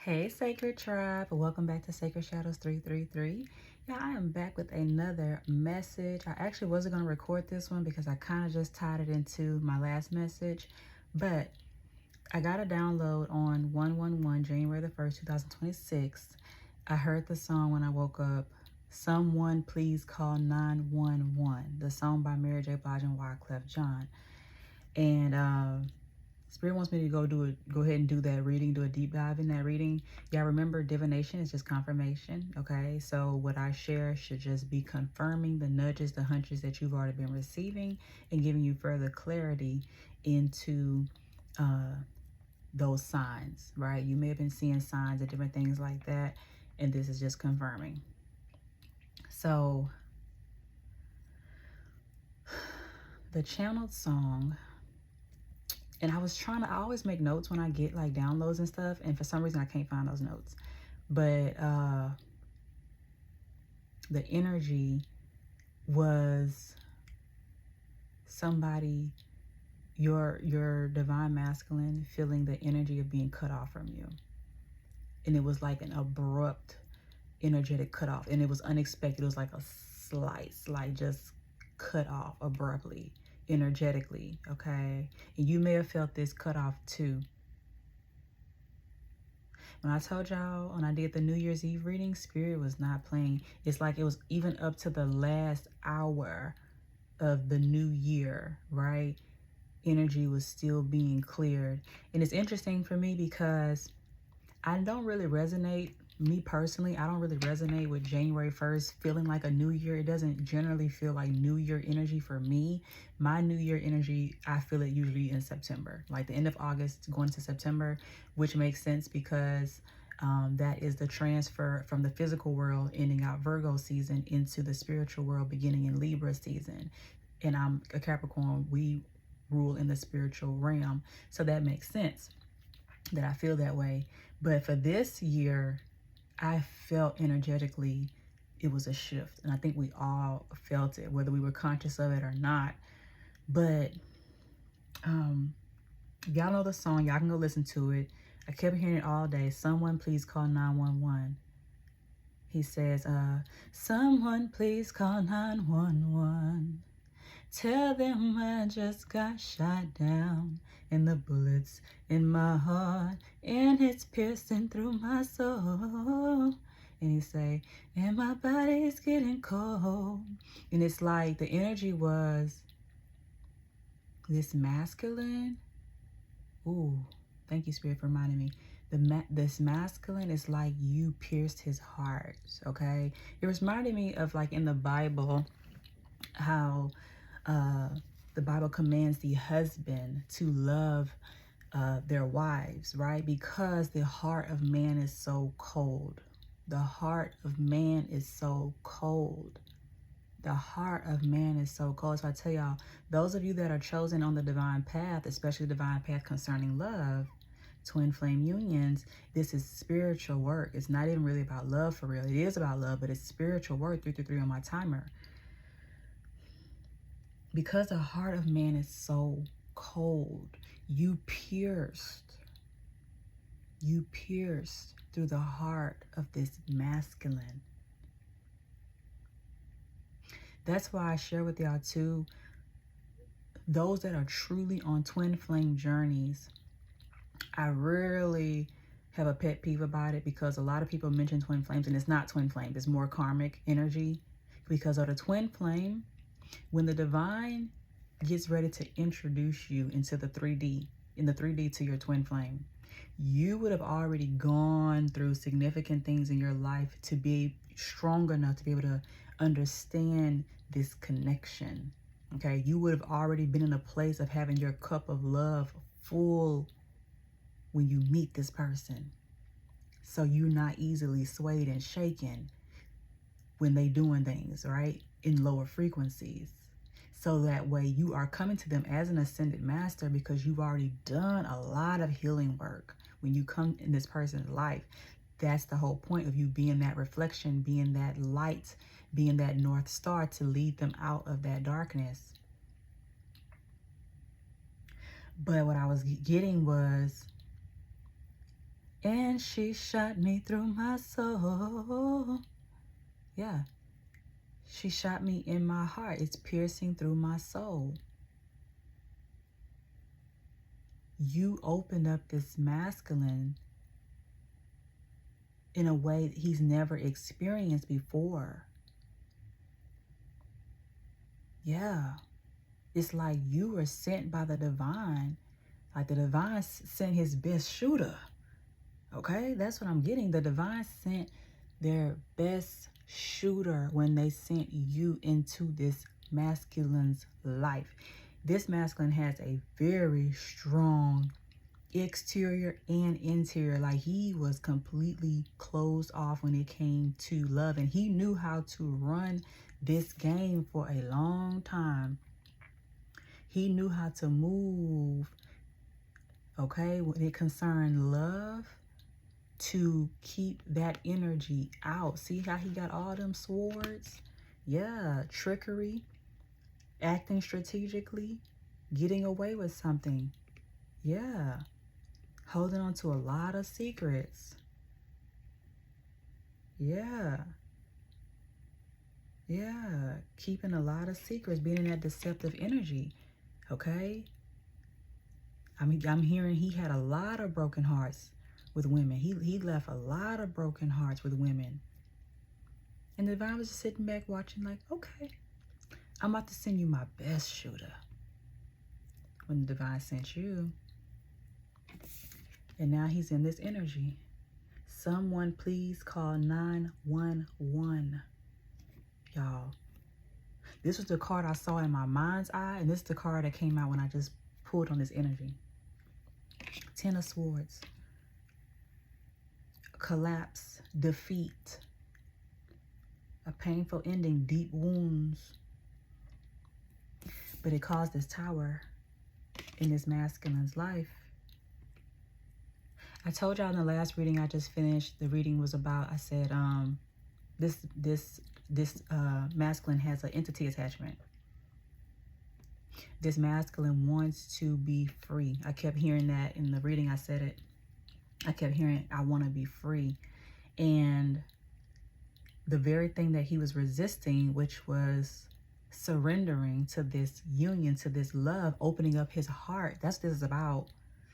Hey, Sacred Tribe. Welcome back to Sacred Shadows 333. Yeah, I am back with another message. I actually wasn't going to record this one because I kind of just tied it into my last message, but I got a download on 111 January the 1st, 2026. I heard the song when I woke up. Someone Please Call 911. The song by Mary J. Blige and Wyclef Jean. And Spirit wants me to go ahead and do that reading, do a deep dive in that reading. Yeah, remember, divination is just confirmation, okay? So what I share should just be confirming the nudges, the hunches that you've already been receiving and giving you further clarity into those signs, right? You may have been seeing signs and different things like that, and this is just confirming. So the channeled song, and I always make notes when I get like downloads and stuff, and for some reason I can't find those notes. But the energy was somebody, your divine masculine, feeling the energy of being cut off from you. And it was like an abrupt energetic cutoff, and it was unexpected. It was like a slice, like just cut off abruptly, energetically, okay? And you may have felt this cutoff too. When I told y'all, when I did the New Year's Eve reading, Spirit was not playing. It's like it was even up to the last hour of the new year, right? Energy was still being cleared. And it's interesting for me because I don't really resonate, me personally, I don't really resonate with January 1st feeling like a new year. It doesn't generally feel like new year energy for me. My new year energy, I feel it usually in September, like the end of August going into September, which makes sense because that is the transfer from the physical world ending out Virgo season into the spiritual world beginning in Libra season. And I'm a Capricorn, we rule in the spiritual realm. So that makes sense that I feel that way. But for this year, I felt energetically it was a shift. And I think we all felt it, whether we were conscious of it or not. But y'all know the song. Y'all can go listen to it. I kept hearing it all day. Someone please call 911. He says, someone please call 911. Tell them I just got shot down, and the bullets in my heart, and it's piercing through my soul. And he say, and my body's getting cold. And it's like the energy was this masculine. Ooh, thank you, Spirit, for reminding me. This masculine is like you pierced his heart, okay? It reminded me of like in the Bible, how the Bible commands the husband to love their wives, right? Because the heart of man is so cold. The heart of man is so cold. The heart of man is so cold. So I tell y'all, those of you that are chosen on the divine path, especially the divine path concerning love, twin flame unions, this is spiritual work. It's not even really about love for real. It is about love, but it's spiritual work. 333 on my timer. Because the heart of man is so cold, you pierced through the heart of this masculine. That's why I share with y'all too, those that are truly on twin flame journeys, I rarely have a pet peeve about it because a lot of people mention twin flames and it's not twin flame, it's more karmic energy. Because of the twin flame, when the divine gets ready to introduce you into the 3D, in the 3D to your twin flame, you would have already gone through significant things in your life to be strong enough to be able to understand this connection, okay? You would have already been in a place of having your cup of love full when you meet this person. So you're not easily swayed and shaken when they doing things, right? In lower frequencies. So that way you are coming to them as an ascended master because you've already done a lot of healing work. When you come in this person's life, that's the whole point of you being that reflection, being that light, being that North Star to lead them out of that darkness. But what I was getting was and she shot me through my soul. Yeah, she shot me in my heart. It's piercing through my soul. You opened up this masculine in a way that he's never experienced before. Yeah, it's like you were sent by the divine. Like the divine sent his best shooter. Okay, that's what I'm getting. The divine sent their best shooter when they sent you into this masculine's life. This masculine has a very strong exterior and interior. Like he was completely closed off when it came to love, and he knew how to run this game for a long time. He knew how to move, okay, when it concerned love, to keep that energy out. See how he got all them swords? Yeah, trickery, acting strategically, getting away with something. Yeah, holding on to a lot of secrets. Yeah, keeping a lot of secrets, being in that deceptive energy. Okay, I'm hearing he had a lot of broken hearts with women. He left a lot of broken hearts with women. And the divine was just sitting back watching like, okay, I'm about to send you my best shooter. When the divine sent you. And now he's in this energy. Someone please call 911. Y'all. This was the card I saw in my mind's eye. And this is the card that came out when I just pulled on this energy. 10 of Swords. Collapse. Defeat. A painful ending. Deep wounds. But it caused this tower in this masculine's life. I told y'all in the last reading I just finished, the reading was about, I said, this masculine has an entity attachment. This masculine wants to be free. I kept hearing that in the reading. I said it. I kept hearing, I want to be free. And the very thing that he was resisting, which was surrendering to this union, to this love, opening up his heart. That's what this is about.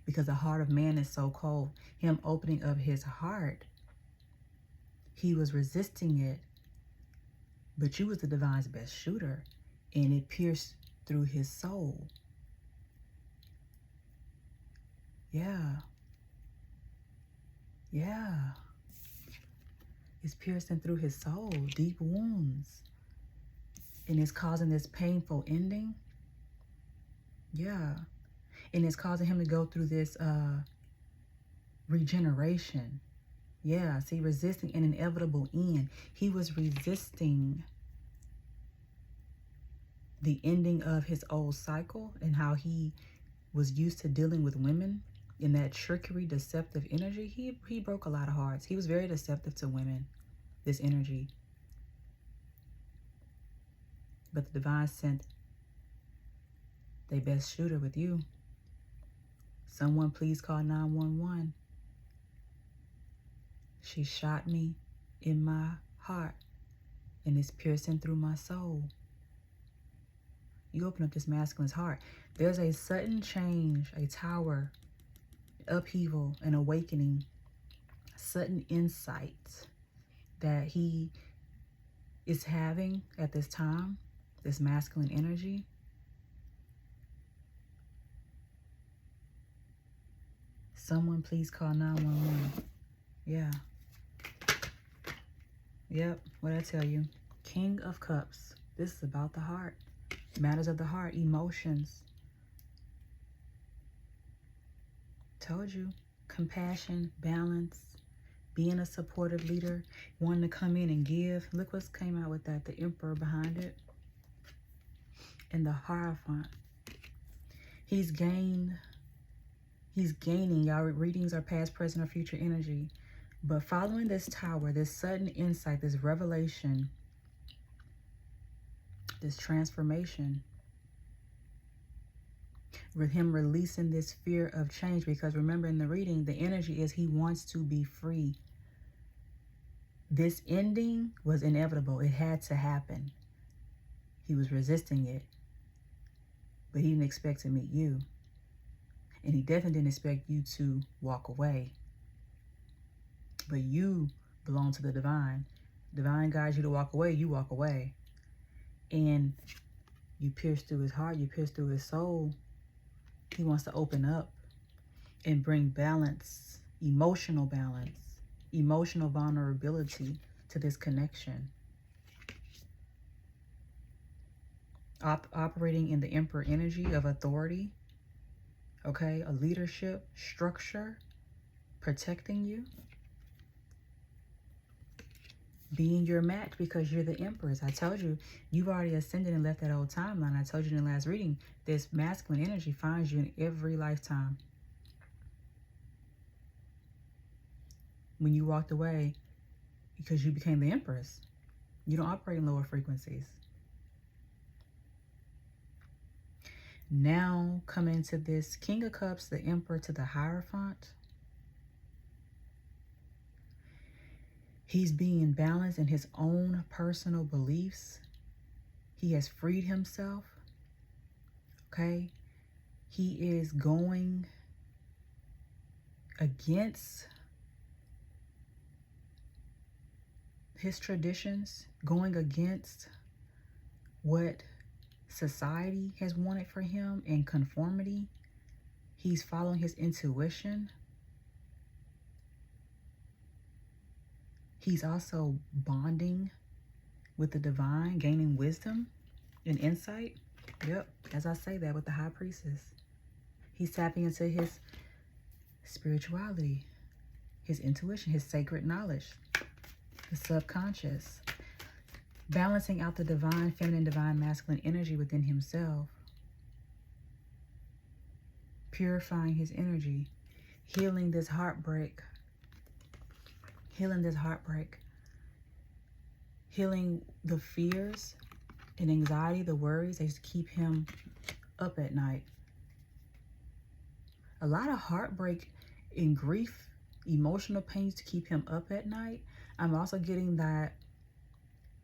Because the heart of man is so cold. Him opening up his heart. He was resisting it. But you was the divine's best shooter. And it pierced through his soul. Yeah. Yeah. It's piercing through his soul. Deep wounds. And it's causing this painful ending. Yeah. And it's causing him to go through this regeneration. Yeah, see, resisting an inevitable end. He was resisting the ending of his old cycle and how he was used to dealing with women in that trickery, deceptive energy. He broke a lot of hearts. He was very deceptive to women, this energy. But the divine sent their best shooter with you. Someone please call 911. She shot me in my heart and it's piercing through my soul. You open up this masculine's heart. There's a sudden change, a tower, upheaval, an awakening, sudden insight that he is having at this time, this masculine energy. Someone please call 911. Yeah. Yep, what'd I tell you? King of Cups. This is about the heart. Matters of the heart, emotions. Told you. Compassion, balance, being a supportive leader, wanting to come in and give. Look what's came out with that. The Emperor behind it. And the Hierophant. He's gaining, y'all readings are past, present, or future energy. But following this tower, this sudden insight, this revelation, this transformation, with him releasing this fear of change, because remember in the reading, the energy is he wants to be free. This ending was inevitable. It had to happen. He was resisting it, but he didn't expect to meet you. And he definitely didn't expect you to walk away. But you belong to the divine. Divine guides you to walk away, you walk away. And you pierce through his heart, you pierce through his soul. He wants to open up and bring balance, emotional vulnerability to this connection. Operating in the Emperor energy of authority, okay, a leadership structure, protecting you, being your match because you're the Empress. I told you, you've already ascended and left that old timeline. I told you in the last reading, this masculine energy finds you in every lifetime. When you walked away, because you became the Empress, you don't operate in lower frequencies. Now come into this King of Cups, the Emperor to the Hierophant. He's being balanced in his own personal beliefs. He has freed himself. Okay? He is going against his traditions, going against what society has wanted for him in conformity. He's following his intuition. He's also bonding with the divine, gaining wisdom and insight. Yep, as I say that with the High Priestess. He's tapping into his spirituality, his intuition, his sacred knowledge, the subconscious. Balancing out the divine, feminine, divine, masculine energy within himself. Purifying his energy. Healing this heartbreak. Healing this heartbreak. Healing the fears and anxiety, the worries that keep him up at night. A lot of heartbreak and grief, emotional pains to keep him up at night. I'm also getting that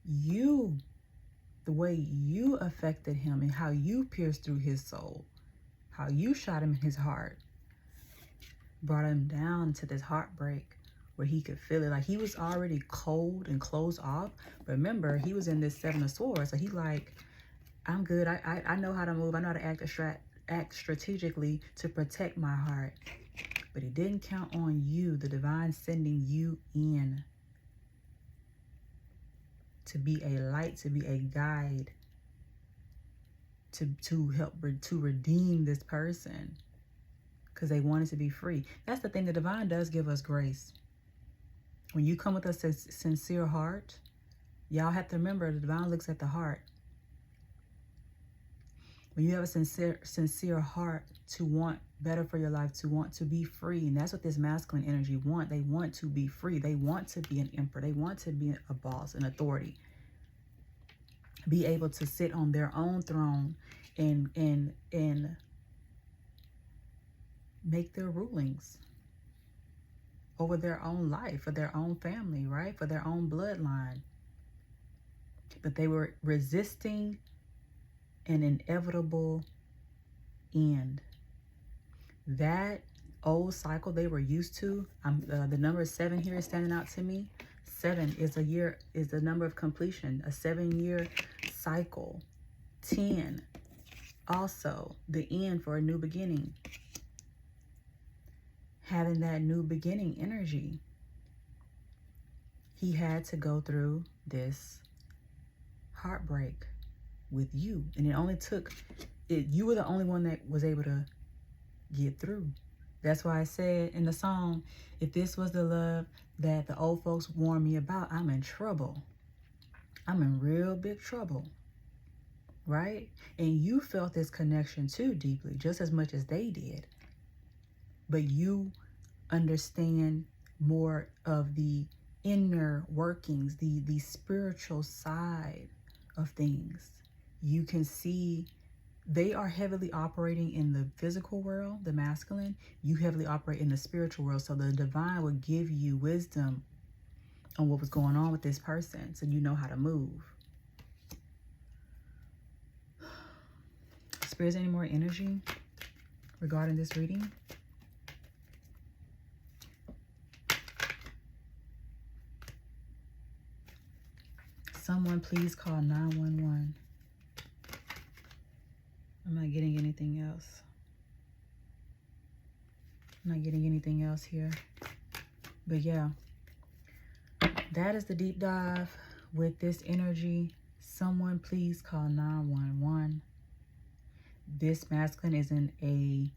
the way you affected him and how you pierced through his soul, how you shot him in his heart, brought him down to this heartbreak where he could feel it. Like he was already cold and closed off. But remember, he was in this Seven of Swords. So he like, I'm good. I know how to move. I know how to act strategically to protect my heart. But he didn't count on you, the divine sending you in to be a light, to be a guide, to help to redeem this person, because they wanted to be free. That's the thing. The divine does give us grace. When you come with a sincere heart, y'all have to remember the divine looks at the heart. When you have a sincere heart to want better for your life, to want to be free, and that's what this masculine energy want. They want to be free. They want to be an emperor. They want to be a boss, an authority. Be able to sit on their own throne and make their rulings over their own life, for their own family, right? For their own bloodline. But they were resisting an inevitable end. That old cycle they were used to, the number 7 here is standing out to me. 7 is the number of completion, a 7-year cycle. 10, also the end for a new beginning. Having that new beginning energy, he had to go through this heartbreak with you. And it only took, you were the only one that was able to get through. That's why I said in the song, if this was the love that the old folks warned me about, I'm in trouble. I'm in real big trouble, right? And you felt this connection too deeply, just as much as they did. But you understand more of the inner workings, the spiritual side of things. You can see They are heavily operating in the physical world, the masculine. You heavily operate in the spiritual world. So the divine will give you wisdom on what was going on with this person, so you know how to move. Spirit, is there any more energy regarding this reading? Someone please call 911. I'm not getting anything else. I'm not getting anything else here. But yeah, that is the deep dive with this energy. Someone please call 911. This masculine is in a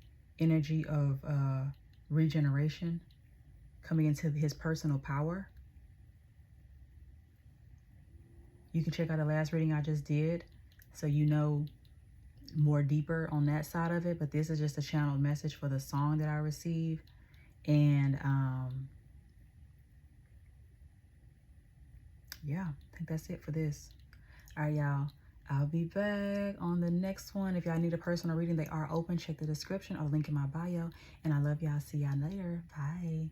energy of regeneration, coming into his personal power. You can check out the last reading I just did, so you know more deeper on that side of it. But this is just a channel message for the song that I received. And yeah, I think that's it for this. All right, y'all. I'll be back on the next one. If y'all need a personal reading, they are open. Check the description or link in my bio. And I love y'all. See y'all later. Bye.